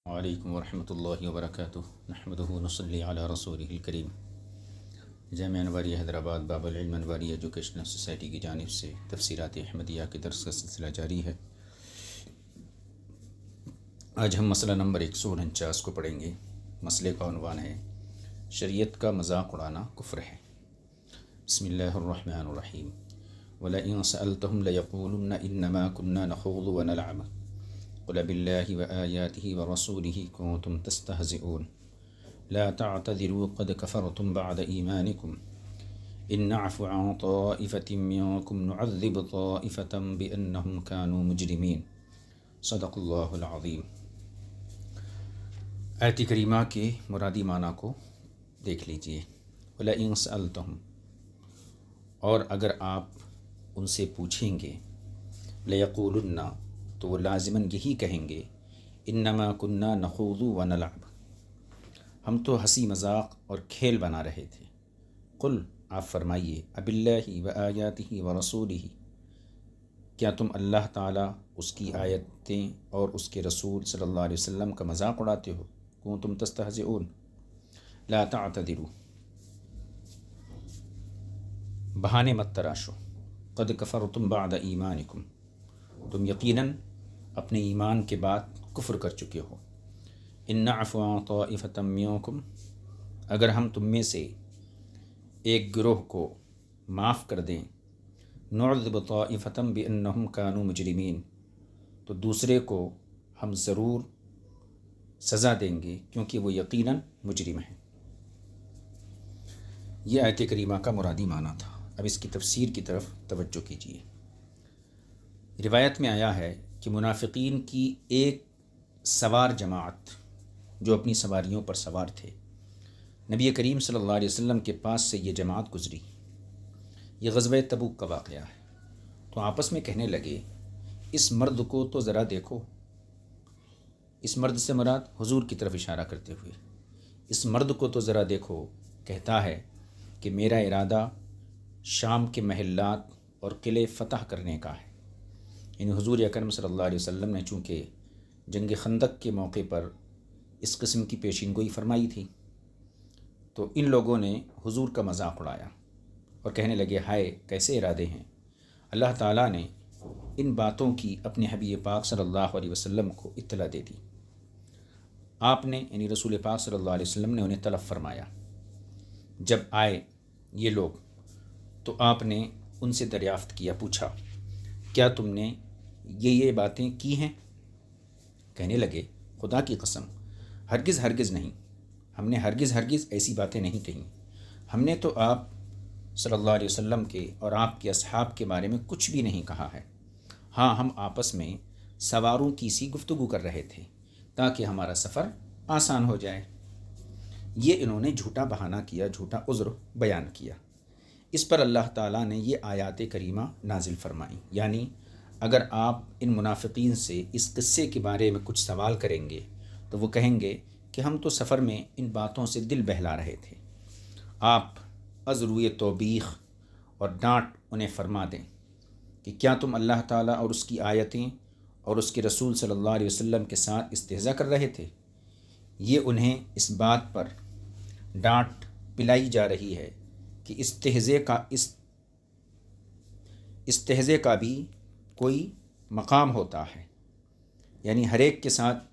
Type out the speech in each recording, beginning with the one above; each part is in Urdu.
وعلیکم ورحمۃ اللہ وبرکاتہ نحمدہ ونصلی علی رسولہ الکریم۔ جامعہ انواری حیدرآباد باب العلم انواری ایجوکیشنل سوسائٹی کی جانب سے تفسیرات احمدیہ کے درس کا سلسلہ جاری ہے۔ آج ہم مسئلہ نمبر 149 کو پڑھیں گے۔ مسئلے کا عنوان ہے شریعت کا مذاق اڑانا کفر ہے۔ بسم اللہ الرحمن الرحیم۔ وَلَئِن سَأَلْتَهُمْ لَيَقُولُنَّ إِنَّمَا كُنَّا نَخُوضُ وَنَلْعَبُ قُلْ بِاللَّهِ وَآيَاتِهِ وَرَسُولِهِ كُنتُمْ تَسْتَهْزِئُونَ لَا تَعْتَذِرُوا قَدْ كَفَرْتُمْ بَعْدَ إِيمَانِكُمْ إِن نَّعْفُ عَن طَائِفَةٍ مِّنكُمْ نُعَذِّبْ طَائِفَةً بِأَنَّهُمْ كَانُوا مُجْرِمِينَ۔ صدق اللہ العظیم۔ آیت کریمہ کے مرادی معنی کو دیکھ لیجئے۔ وَلَئِن سَأَلْتَهُمْ، اور اگر آپ ان سے پوچھیں گے، لَيَقُولُنَّ، تو وہ لازماً یہی کہیں گے، انما کننا نخوض ونلعب، ہم تو ہنسی مذاق اور کھیل بنا رہے تھے۔ قل، آپ فرمائیے، اب اللہ وآیاتہ ورسولہ، کیا تم اللہ تعالیٰ، اس کی آیتیں اور اس کے رسول صلی اللہ علیہ وسلم کا مذاق اڑاتے ہو؟ کنتم تستہزئون لا تعتذروا، بہانے مت تراشو، قد کفرتم بعد ایمانکم، تم یقیناً اپنے ایمان کے بعد کفر کر چکے ہو۔ ان نعفو عن طائفة منکم، اگر ہم تم میں سے ایک گروہ کو معاف کر دیں، نعذب طائفة بأنہم کانوا مجرمین، تو دوسرے کو ہم ضرور سزا دیں گے کیونکہ وہ یقیناً مجرم ہیں۔ یہ آیت کریمہ کا مرادی معنی تھا۔ اب اس کی تفسیر کی طرف توجہ کیجیے۔ روایت میں آیا ہے کہ منافقین کی ایک سوار جماعت جو اپنی سواریوں پر سوار تھے، نبی کریم صلی اللہ علیہ وسلم کے پاس سے یہ جماعت گزری۔ یہ غزوہ تبوک کا واقعہ ہے۔ تو آپس میں کہنے لگے، اس مرد کو تو ذرا دیکھو۔ اس مرد سے مراد حضور کی طرف اشارہ کرتے ہوئے، اس مرد کو تو ذرا دیکھو، کہتا ہے کہ میرا ارادہ شام کے محلات اور قلعے فتح کرنے کا ہے۔ یعنی حضور اکرم صلی اللہ علیہ وسلم نے چونکہ جنگ خندق کے موقع پر اس قسم کی پیشین گوئی فرمائی تھی، تو ان لوگوں نے حضور کا مذاق اڑایا اور کہنے لگے، ہائے کیسے ارادے ہیں۔ اللہ تعالیٰ نے ان باتوں کی اپنے حبیب پاک صلی اللہ علیہ وسلم کو اطلاع دے دی۔ آپ نے یعنی رسول پاک صلی اللہ علیہ وسلم نے انہیں طلب فرمایا۔ جب آئے یہ لوگ تو آپ نے ان سے دریافت کیا، پوچھا، کیا تم نے یہ باتیں کی ہیں؟ کہنے لگے، خدا کی قسم، ہرگز ہرگز نہیں، ہم نے ہرگز ہرگز ایسی باتیں نہیں کہیں۔ ہم نے تو آپ صلی اللہ علیہ وسلم کے اور آپ کے اصحاب کے بارے میں کچھ بھی نہیں کہا ہے۔ ہاں، ہم آپس میں سواروں کی سی گفتگو کر رہے تھے تاکہ ہمارا سفر آسان ہو جائے۔ یہ انہوں نے جھوٹا بہانہ کیا، جھوٹا عذر بیان کیا۔ اس پر اللہ تعالیٰ نے یہ آیات کریمہ نازل فرمائیں، یعنی اگر آپ ان منافقین سے اس قصے کے بارے میں کچھ سوال کریں گے تو وہ کہیں گے کہ ہم تو سفر میں ان باتوں سے دل بہلا رہے تھے۔ آپ از روئے توبیخ اور ڈانٹ انہیں فرما دیں کہ کیا تم اللہ تعالیٰ اور اس کی آیتیں اور اس کے رسول صلی اللہ علیہ وسلم کے ساتھ استہزاء کر رہے تھے؟ یہ انہیں اس بات پر ڈانٹ پلائی جا رہی ہے کہ استہزے کا بھی کوئی مقام ہوتا ہے، یعنی ہر ایک کے ساتھ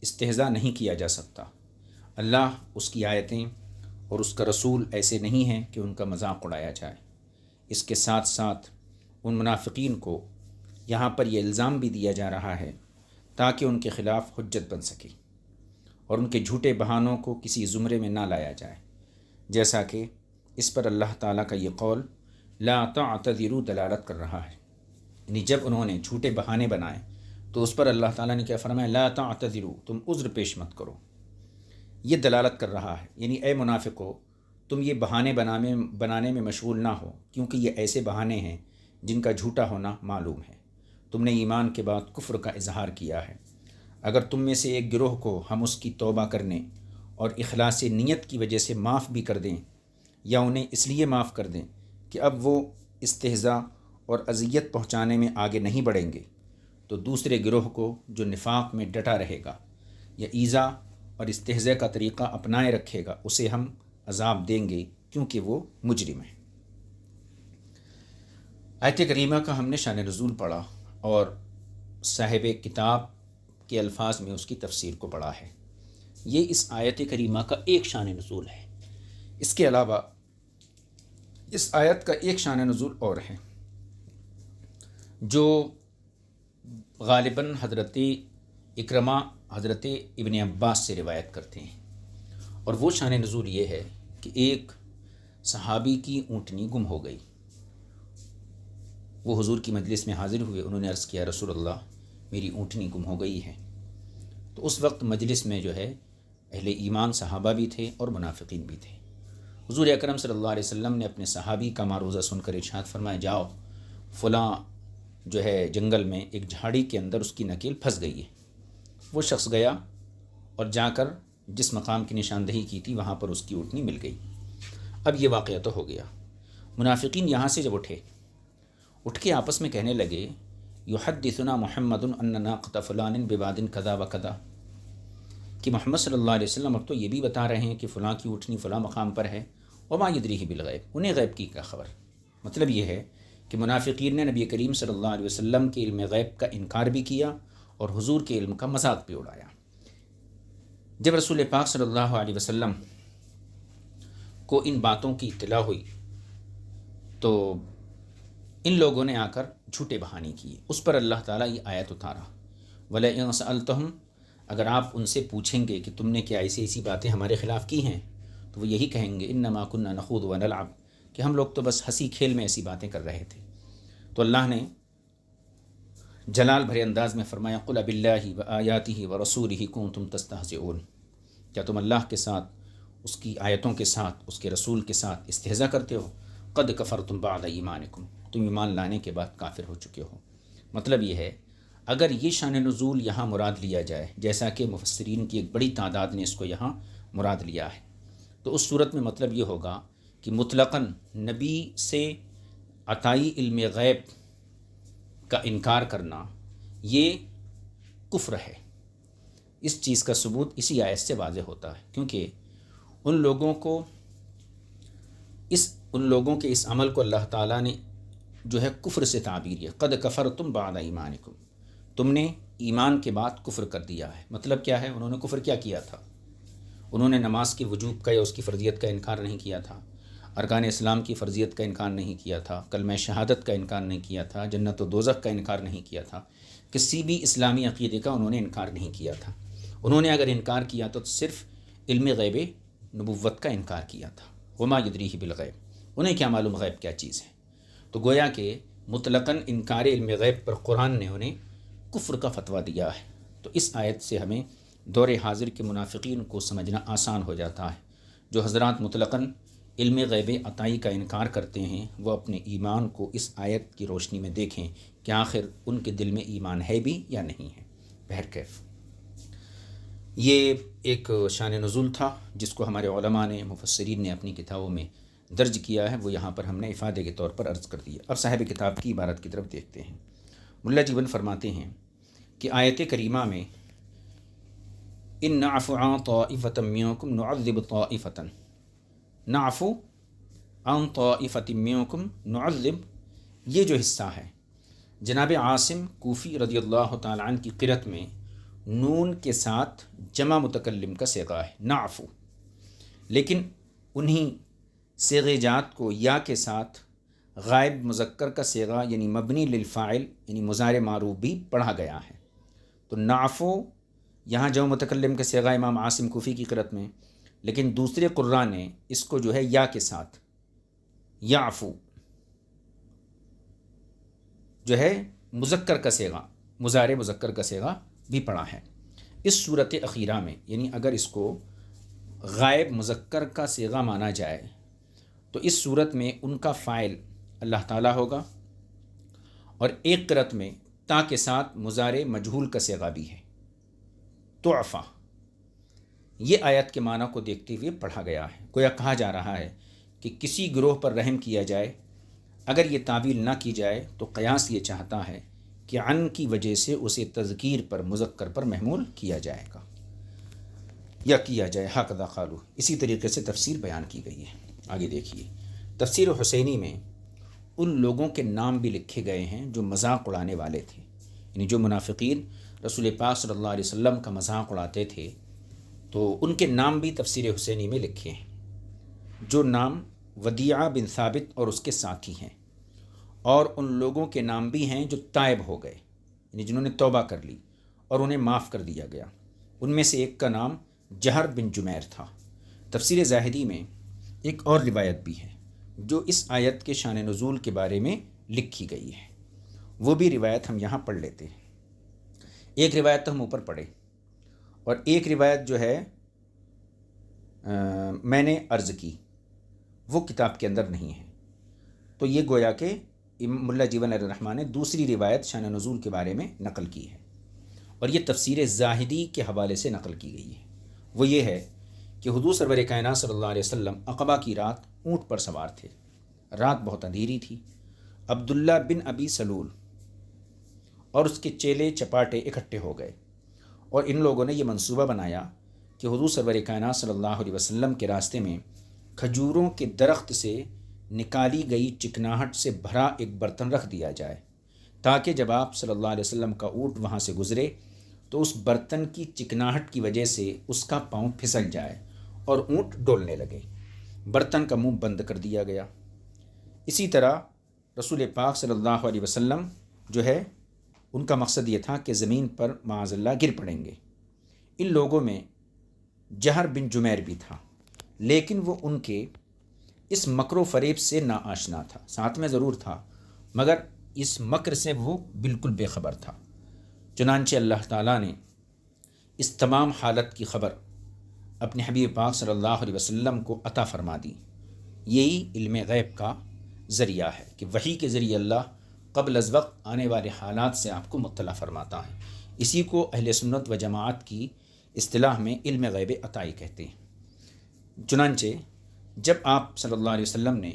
استہزاء نہیں کیا جا سکتا۔ اللہ، اس کی آیتیں اور اس کا رسول ایسے نہیں ہیں کہ ان کا مذاق اڑایا جائے۔ اس کے ساتھ ساتھ ان منافقین کو یہاں پر یہ الزام بھی دیا جا رہا ہے تاکہ ان کے خلاف حجت بن سکے اور ان کے جھوٹے بہانوں کو کسی زمرے میں نہ لایا جائے، جیسا کہ اس پر اللہ تعالیٰ کا یہ قول لا تعتذروا دلالت کر رہا ہے۔ یعنی جب انہوں نے جھوٹے بہانے بنائے تو اس پر اللہ تعالیٰ نے کیا فرمایا، لا تعتذروا، تم عذر پیش مت کرو۔ یہ دلالت کر رہا ہے، یعنی اے منافقو، تم یہ بہانے بنانے میں مشغول نہ ہو، کیونکہ یہ ایسے بہانے ہیں جن کا جھوٹا ہونا معلوم ہے۔ تم نے ایمان کے بعد کفر کا اظہار کیا ہے۔ اگر تم میں سے ایک گروہ کو ہم اس کی توبہ کرنے اور اخلاص نیت کی وجہ سے معاف بھی کر دیں، یا انہیں اس لیے معاف کر دیں کہ اب وہ استہزاء اور اذیت پہنچانے میں آگے نہیں بڑھیں گے، تو دوسرے گروہ کو جو نفاق میں ڈٹا رہے گا، یا ایذا اور استہزاء کا طریقہ اپنائے رکھے گا اسے ہم عذاب دیں گے کیونکہ وہ مجرم ہے۔ آیت کریمہ کا ہم نے شان نزول پڑھا اور صاحب کتاب کے الفاظ میں اس کی تفسیر کو پڑھا ہے۔ یہ اس آیت کریمہ کا ایک شان نزول ہے۔ اس کے علاوہ اس آیت کا ایک شان نزول اور ہے جو غالباً حضرت اکرمہ حضرت ابن عباس سے روایت کرتے ہیں، اور وہ شان نزول یہ ہے کہ ایک صحابی کی اونٹنی گم ہو گئی۔ وہ حضور کی مجلس میں حاضر ہوئے، انہوں نے عرض کیا رسول اللہ میری اونٹنی گم ہو گئی ہے۔ تو اس وقت مجلس میں جو ہے اہل ایمان صحابہ بھی تھے اور منافقین بھی تھے۔ حضور اکرم صلی اللہ علیہ وسلم نے اپنے صحابی کا معروضہ سن کر ارشاد فرمایا جاؤ فلاں جو ہے جنگل میں ایک جھاڑی کے اندر اس کی نکیل پھنس گئی ہے۔ وہ شخص گیا اور جا کر جس مقام کی نشاندہی کی تھی وہاں پر اس کی اونٹنی مل گئی۔ اب یہ واقعہ تو ہو گیا۔ منافقین یہاں سے جب اٹھ کے آپس میں کہنے لگے یحدثنا محمد ان ناقۃ فلان بواد کذا و کذا، کہ محمد صلی اللہ علیہ وسلم اب تو یہ بھی بتا رہے ہیں کہ فلاں کی اونٹنی فلاں مقام پر ہے، وما یدریہ بالغیب، انہیں غیب کی کیا خبر۔ مطلب یہ ہے کہ منافقین نے نبی کریم صلی اللہ علیہ وسلم کے علم غیب کا انکار بھی کیا اور حضور کے علم کا مذاق بھی اڑایا۔ جب رسول پاک صلی اللہ علیہ وسلم کو ان باتوں کی اطلاع ہوئی تو ان لوگوں نے آ کر جھوٹے بہانے کیے۔ اس پر اللہ تعالیٰ یہ آیت اتارا وَلَئِن سَأَلْتَهُمْ، اگر آپ ان سے پوچھیں گے کہ تم نے کیا ایسی باتیں ہمارے خلاف کی ہیں، تو وہ یہی کہیں گے انما كنا نخوض ونلعب، کہ ہم لوگ تو بس ہنسی کھیل میں ایسی باتیں کر رہے تھے۔ تو اللہ نے جلال بھرے انداز میں فرمایا قل باللہ وآیاتہ ورسولہ کنتم تستہزئون، کیا تم اللہ کے ساتھ، اس کی آیتوں کے ساتھ، اس کے رسول کے ساتھ استہزاء کرتے ہو؟ قد کفرتم بعد ایمانکم، تم ایمان لانے کے بعد کافر ہو چکے ہو۔ مطلب یہ ہے اگر یہ شان نزول یہاں مراد لیا جائے، جیسا کہ مفسرین کی ایک بڑی تعداد نے اس کو یہاں مراد لیا ہے، تو اس صورت میں مطلب یہ ہوگا کہ مطلقاً نبی سے عطائی علم غیب کا انکار کرنا یہ کفر ہے۔ اس چیز کا ثبوت اسی آیت سے واضح ہوتا ہے، کیونکہ ان لوگوں کے اس عمل کو اللہ تعالیٰ نے جو ہے کفر سے تعبیر کیا، قد کفرتم بعد ایمانکم، تم نے ایمان کے بعد کفر کر دیا ہے۔ مطلب کیا ہے؟ انہوں نے کفر کیا کیا تھا؟ انہوں نے نماز کی وجوب کا یا اس کی فرضیت کا انکار نہیں کیا تھا، ارکان اسلام کی فرضیت کا انکار نہیں کیا تھا، کلمہ شہادت کا انکار نہیں کیا تھا، جنت و دوزخ کا انکار نہیں کیا تھا، کسی بھی اسلامی عقیدے کا انہوں نے انکار نہیں کیا تھا۔ انہوں نے اگر انکار کیا تو صرف علم غیب نبوت کا انکار کیا تھا، وما یدریہ بالغیب، انہیں کیا معلوم غیب کیا چیز ہے۔ تو گویا کہ مطلقاً انکار علم غیب پر قرآن نے انہیں کفر کا فتویٰ دیا ہے۔ تو اس آیت سے ہمیں دور حاضر کے منافقین کو سمجھنا آسان ہو جاتا ہے۔ جو حضرات مطلقاً علم غیب عطائی کا انکار کرتے ہیں وہ اپنے ایمان کو اس آیت کی روشنی میں دیکھیں کہ آخر ان کے دل میں ایمان ہے بھی یا نہیں ہے۔ بہرکیف یہ ایک شان نزول تھا جس کو ہمارے علماء نے، مفسرین نے اپنی کتابوں میں درج کیا ہے، وہ یہاں پر ہم نے افادے کے طور پر عرض کر دیا۔ اب صاحب کتاب کی عبارت کی طرف دیکھتے ہیں۔ ملا جیون فرماتے ہیں کہ آیت کریمہ میں ان نعفو عن طائفۃ منکم نعذب طائفۃ، نعفو عن طائفۃ منکم نعذب، یہ جو حصہ ہے جناب عاصم کوفی رضی اللہ تعالیٰ عنہ کی قرأت میں نون کے ساتھ جمع متکلم کا صیغہ ہے نعفو، لیکن انہی صیغہ جات کو یا کے ساتھ غائب مذکر کا صیغہ یعنی مبنی للفاعل یعنی مضارع معروف بھی پڑھا گیا ہے۔ تو نعفو یہاں جمع متکلم کا صیغہ امام عاصم کوفی کی قرأت میں، لیکن دوسرے قراء نے اس کو جو ہے یا کے ساتھ یعفو جو ہے مذکر کا صیغہ، مضارع مذکر کا صیغہ بھی پڑھا ہے۔ اس صورت اخیرہ میں یعنی اگر اس کو غائب مذکر کا صیغہ مانا جائے تو اس صورت میں ان کا فاعل اللہ تعالیٰ ہوگا، اور ایک قرأت میں تا کے ساتھ مضارع مجہول کا صیغہ بھی ہے تعفا۔ یہ آیت کے معنی کو دیکھتے ہوئے پڑھا گیا ہے۔ گویا کہا جا رہا ہے کہ کسی گروہ پر رحم کیا جائے، اگر یہ تعویل نہ کی جائے تو قیاس یہ چاہتا ہے کہ عن کی وجہ سے اسے تذکیر پر مذکر پر محمول کیا جائے گا۔ یا کیا جائے ہکذا قالو، اسی طریقے سے تفسیر بیان کی گئی ہے۔ آگے دیکھیے، تفسیر حسینی میں ان لوگوں کے نام بھی لکھے گئے ہیں جو مذاق اڑانے والے تھے، یعنی جو منافقین رسول پاک صلی اللہ علیہ وسلم کا مذاق اڑاتے تھے، تو ان کے نام بھی تفسیر حسینی میں لکھے ہیں، جو نام ودیعہ بن ثابت اور اس کے ساتھی ہیں، اور ان لوگوں کے نام بھی ہیں جو تائب ہو گئے، یعنی جنہوں نے توبہ کر لی اور انہیں معاف کر دیا گیا۔ ان میں سے ایک کا نام جہر بن جمیر تھا۔ تفسیر زاہدی میں ایک اور روایت بھی ہے جو اس آیت کے شان نزول کے بارے میں لکھی گئی ہے، وہ بھی روایت ہم یہاں پڑھ لیتے ہیں۔ ایک روایت تو ہم اوپر پڑھے، اور ایک روایت جو ہے میں نے عرض کی، وہ کتاب کے اندر نہیں ہے، تو یہ گویا کہ ملا جیون علیہ الرحمٰن نے دوسری روایت شان نزول کے بارے میں نقل کی ہے، اور یہ تفسیر زاہدی کے حوالے سے نقل کی گئی ہے۔ وہ یہ ہے کہ حضور سرور کائنات صلی اللہ علیہ وسلم عقبہ کی رات اونٹ پر سوار تھے، رات بہت اندھیری تھی۔ عبداللہ بن ابی سلول اور اس کے چیلے چپاٹے اکٹھے ہو گئے، اور ان لوگوں نے یہ منصوبہ بنایا کہ حضور سرور کائنات صلی اللہ علیہ وسلم کے راستے میں کھجوروں کے درخت سے نکالی گئی چکناہٹ سے بھرا ایک برتن رکھ دیا جائے، تاکہ جب آپ صلی اللہ علیہ وسلم کا اونٹ وہاں سے گزرے تو اس برتن کی چکناہٹ کی وجہ سے اس کا پاؤں پھسل جائے اور اونٹ ڈولنے لگے۔ برتن کا منہ بند کر دیا گیا۔ اسی طرح رسول پاک صلی اللہ علیہ وسلم جو ہے، ان کا مقصد یہ تھا کہ زمین پر معاذ اللہ گر پڑیں گے۔ ان لوگوں میں جہر بن جمیر بھی تھا، لیکن وہ ان کے اس مکر و فریب سے ناآشنا تھا، ساتھ میں ضرور تھا مگر اس مکر سے وہ بالکل بے خبر تھا۔ چنانچہ اللہ تعالیٰ نے اس تمام حالت کی خبر اپنے حبیب پاک صلی اللہ علیہ وسلم کو عطا فرما دی۔ یہی علم غیب کا ذریعہ ہے کہ وحی کے ذریعے اللہ قبل از وقت آنے والے حالات سے آپ کو مطلع فرماتا ہے۔ اسی کو اہل سنت و جماعت کی اصطلاح میں علم غیب عطائی کہتے ہیں۔ چنانچہ جب آپ صلی اللہ علیہ وسلم نے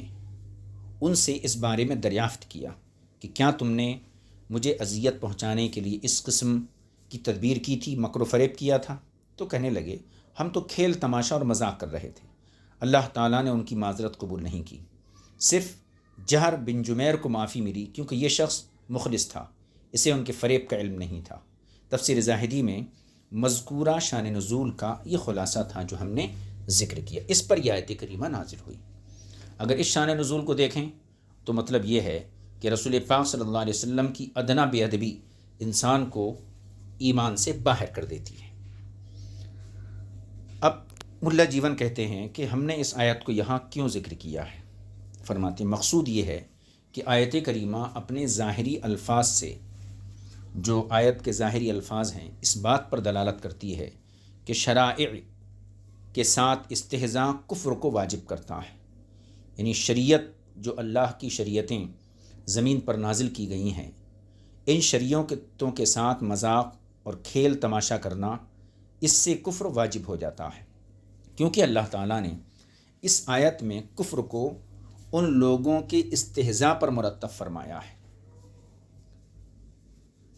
ان سے اس بارے میں دریافت کیا کہ کیا تم نے مجھے اذیت پہنچانے کے لیے اس قسم کی تدبیر کی تھی، مکر و فریب کیا تھا، تو کہنے لگے ہم تو کھیل تماشا اور مذاق کر رہے تھے۔ اللہ تعالیٰ نے ان کی معذرت قبول نہیں کی، صرف جہر بن جمیر کو معافی ملی کیونکہ یہ شخص مخلص تھا، اسے ان کے فریب کا علم نہیں تھا۔ تفسیر زاہدی میں مذکورہ شان نزول کا یہ خلاصہ تھا جو ہم نے ذکر کیا، اس پر یہ آیت کریمہ نازل ہوئی۔ اگر اس شان نزول کو دیکھیں تو مطلب یہ ہے کہ رسول پاک صلی اللہ علیہ وسلم کی ادنا بے ادبی انسان کو ایمان سے باہر کر دیتی ہے۔ اب ملا جیون کہتے ہیں کہ ہم نے اس آیت کو یہاں کیوں ذکر کیا ہے؟ فرماتے ہیں مقصود یہ ہے کہ آیت کریمہ اپنے ظاہری الفاظ سے، جو آیت کے ظاہری الفاظ ہیں، اس بات پر دلالت کرتی ہے کہ شرائع کے ساتھ استہزاء کفر کو واجب کرتا ہے، یعنی شریعت جو اللہ کی شریعتیں زمین پر نازل کی گئی ہیں، ان شریعتوں کے ساتھ مذاق اور کھیل تماشا کرنا، اس سے کفر واجب ہو جاتا ہے، کیونکہ اللہ تعالیٰ نے اس آیت میں کفر کو ان لوگوں کے استہزاء پر مرتب فرمایا ہے،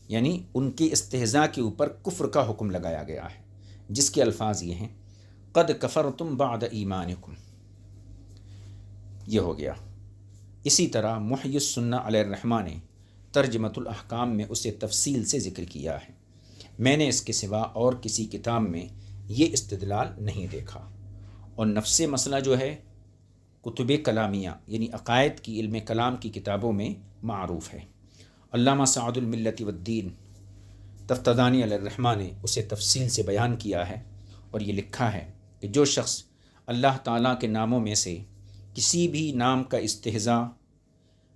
یعنی ان کے استہزاء کے اوپر کفر کا حکم لگایا گیا ہے، جس کے الفاظ یہ ہیں قد کفرتم بعد ایمانکم، یہ ہو گیا۔ اسی طرح محی السنہ علیہ الرحمٰن نے ترجمۃ الاحکام میں اسے تفصیل سے ذکر کیا ہے۔ میں نے اس کے سوا اور کسی کتاب میں یہ استدلال نہیں دیکھا، اور نفس مسئلہ جو ہے کتب کلامیہ یعنی عقائد کی علم کلام کی کتابوں میں معروف ہے۔ علامہ سعد الملت والدین تفتدانی علیہ الرحمٰن نے اسے تفصیل سے بیان کیا ہے، اور یہ لکھا ہے کہ جو شخص اللہ تعالیٰ کے ناموں میں سے کسی بھی نام کا استہزاء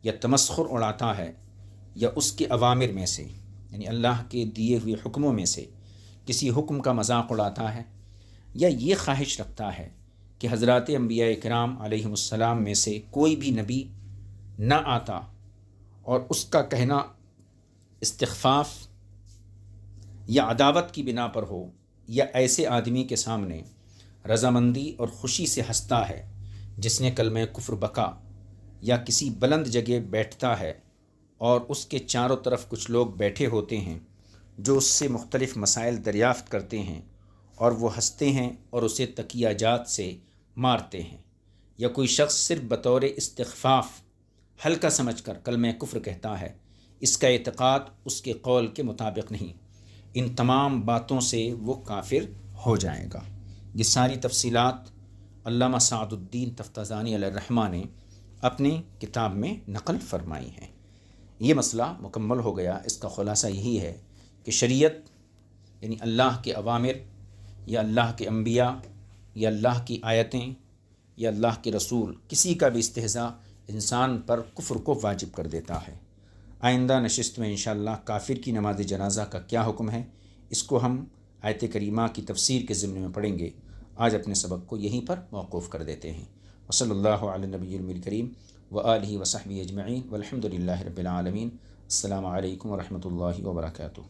یا تمسخر اڑاتا ہے، یا اس کے اوامر میں سے یعنی اللہ کے دیے ہوئے حکموں میں سے کسی حکم کا مذاق اڑاتا ہے، یا یہ خواہش رکھتا ہے کہ حضرات انبیاء کرام علیہم السلام میں سے کوئی بھی نبی نہ آتا، اور اس کا کہنا استخفاف یا عداوت کی بنا پر ہو، یا ایسے آدمی کے سامنے رضامندی اور خوشی سے ہنستا ہے جس نے کلمہ کفر بکا، یا کسی بلند جگہ بیٹھتا ہے اور اس کے چاروں طرف کچھ لوگ بیٹھے ہوتے ہیں جو اس سے مختلف مسائل دریافت کرتے ہیں، اور وہ ہنستے ہیں اور اسے تکیہ جات سے مارتے ہیں، یا کوئی شخص صرف بطور استخفاف ہلکا سمجھ کر کلمہ کفر کہتا ہے، اس کا اعتقاد اس کے قول کے مطابق نہیں، ان تمام باتوں سے وہ کافر ہو جائے گا۔ یہ ساری تفصیلات علامہ سعد الدین تفتازانی علیہ الرحمہ نے اپنی کتاب میں نقل فرمائی ہیں۔ یہ مسئلہ مکمل ہو گیا۔ اس کا خلاصہ یہی ہے کہ شریعت یعنی اللہ کے اوامر یا اللہ کے انبیاء یا اللہ کی آیتیں یا اللہ کے رسول، کسی کا بھی استہزاء انسان پر کفر کو واجب کر دیتا ہے۔ آئندہ نشست میں انشاءاللہ کافر کی نماز جنازہ کا کیا حکم ہے، اس کو ہم آیت کریمہ کی تفسیر کے ضمن میں پڑھیں گے۔ آج اپنے سبق کو یہیں پر موقوف کر دیتے ہیں۔ وصلی اللہ علی نبی الکریم وآلہ وصحبہ اجمعین والحمد للہ رب العالمین۔ السلام علیکم ورحمۃ اللہ وبرکاتہ۔